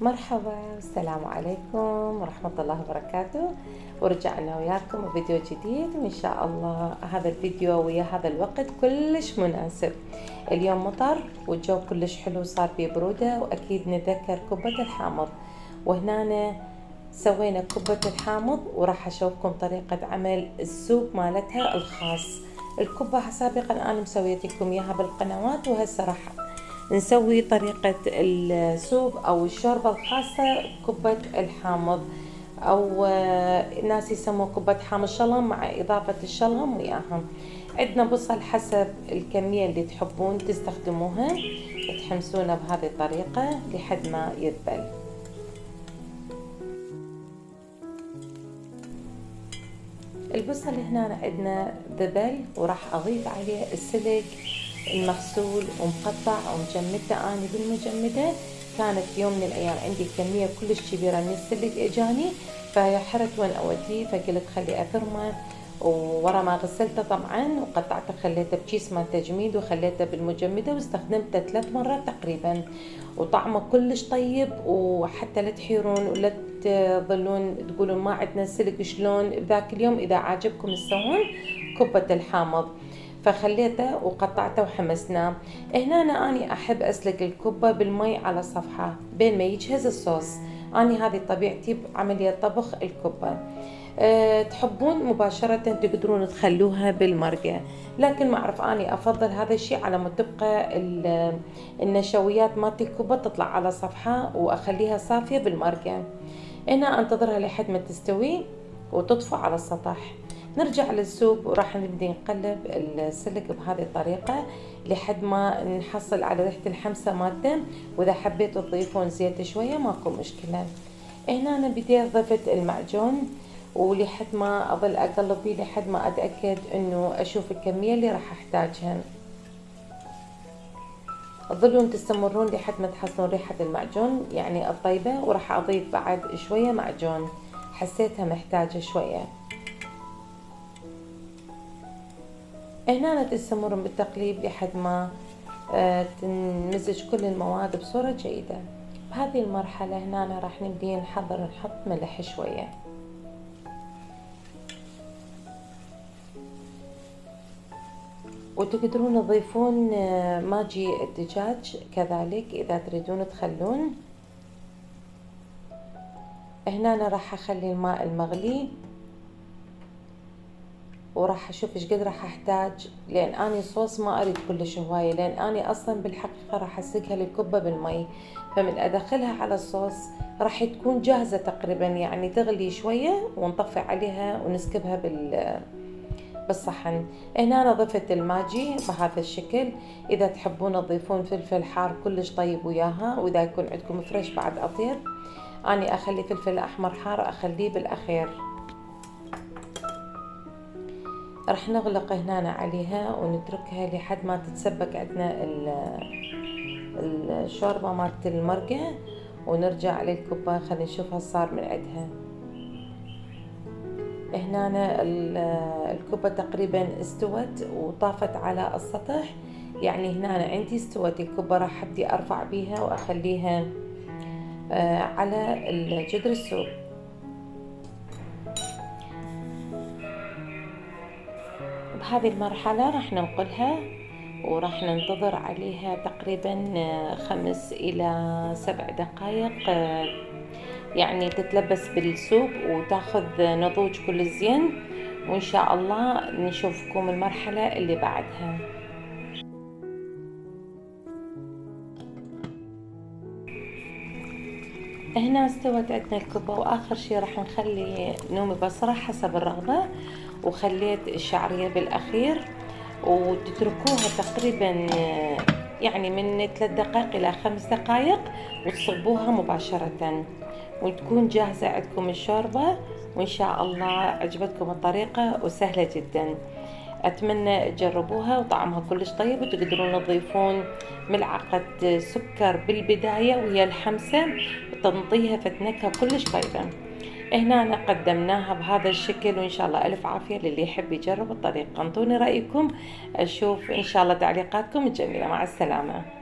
مرحبا، السلام عليكم ورحمة الله وبركاته. ورجعنا وياكم بفيديو جديد، وإن شاء الله هذا الفيديو ويا هذا الوقت كلش مناسب. اليوم مطر والجو كلش حلو، صار فيه برودة، وأكيد نتذكر كبة الحامض. وهنا سوينا كبة الحامض، وراح أشوفكم طريقة عمل السوب مالتها الخاص. الكبة سابقا أنا مسويت لكم إياها بالقنوات، وهسه راح نسوي طريقة السوب أو الشوربة الخاصة بكبة الحامض، أو ناس يسموه كبة حامض شلم مع إضافة الشلم وياها. عندنا بصل حسب الكمية اللي تحبون تستخدموها، تحمسونه بهذه الطريقة لحد ما يذبل. البصل هنا عندنا ذبل، وراح أضيف عليه السلق المغسول ومقطع ومجمدة. أنا بالمجمدة كانت يوم من الأيام عندي كمية كلش كبيرة من السلق إجاني، فحرت وين أوديه، فقلت خلي أفرمه. وورا ما غسلته طبعا وقطعته خليته بكيس مال تجميد، وخليته بالمجمدة واستخدمته 3 مرات تقريبا، وطعمه كلش طيب. وحتى لا تحيرون ولا تظلون تقولون ما عندنا سلق شلون بذاك اليوم، إذا عاجبكم تسوون كبة الحامض. فخليته وقطعته وحمسناه. هنا أنا أحب أسلق الكبة بالمي على صفحة بين ما يجهز الصوص. أنا هذه طبيعتي بعملية طبخ الكبة. تحبون مباشرة تقدرون تخلوها بالمرقة، لكن ما أعرف، أنا أفضل هذا الشيء على ما تبقى النشويات مالت الكبة تطلع على صفحة، وأخليها صافية بالمرقة. هنا أنتظرها لحد ما تستوي وتطفو على السطح. نرجع للسوب، وراح نبدأ نقلب السلق بهذه الطريقة لحد ما نحصل على ريحة الحمسة مالته. وإذا حبيتوا تضيفون زيت شوية ماكو مشكلة. هنا أنا بديت ضفت المعجون، ولحد ما أظل أقلب فيه لحد ما أتأكد إنه أشوف الكمية اللي راح أحتاجها. تظلون تستمرون لحد ما تحصلون ريحة المعجون يعني الطيبة، وراح أضيف بعد شوية معجون، حسيتها محتاجة شوية. هنا تستمرون بالتقليب لحد ما تنمزج كل المواد بصورة جيدة. بهذه المرحلة هنا راح نبدي نحط ملح شوية، وتقدرون تضيفون ماجي الدجاج كذلك إذا تريدون تخلون. هنا أنا راح أخلي الماء المغلي، وراح أشوف إيش قد راح أحتاج، لأن أنا صوص ما أريد كلش هواية، لأن أنا أصلا بالحقيقة راح أسلقها للكبة بالمي، فمن أدخلها على الصوص راح تكون جاهزة تقريبا، يعني تغلي شوية ونطفي عليها ونسكبها بالصحن. هنا أنا ضفت الماجي بهذا الشكل. إذا تحبون تضيفون فلفل حار كلش طيب وياها، وإذا يكون عندكم فريش بعد أطيب. أنا أخلي فلفل أحمر حار أخليه بالأخير. راح نغلق هنا عليها ونتركها لحد ما تتسبك عندنا الشوربة مالت المرقة، ونرجع للكبة خلينا نشوفها صار من عندها. هنا الكبة تقريبا استوت وطافت على السطح، يعني هنا عندي استوت الكبة. راح ابدي ارفع بيها واخليها على جدر السوب. بهذه المرحلة راح ننقلها، وراح ننتظر عليها تقريبا 5 إلى 7 دقائق، يعني تتلبس بالسوب وتاخذ نضوج كل زين. وإن شاء الله نشوفكم المرحلة اللي بعدها. هنا استوت عندنا الكبة، وآخر شي راح نخلي نومي بصرة حسب الرغبة، وخليت الشعرية بالأخير، وتتركوها تقريبا يعني من 3 دقائق إلى 5 دقائق، وتصبوها مباشرة وتكون جاهزة عندكم الشوربة. وإن شاء الله عجبتكم الطريقة وسهلة جدا. أتمنى تجربوها، وطعمها كلش طيب، وتقدرون تضيفون ملعقة سكر بالبداية وهي الحمسة، تنطيها نكهة كلش طيبة. هنا قدمناها بهذا الشكل، وإن شاء الله ألف عافية للي يحب يجرب الطريقة. انطوني رأيكم، أشوف إن شاء الله تعليقاتكم الجميلة. مع السلامة.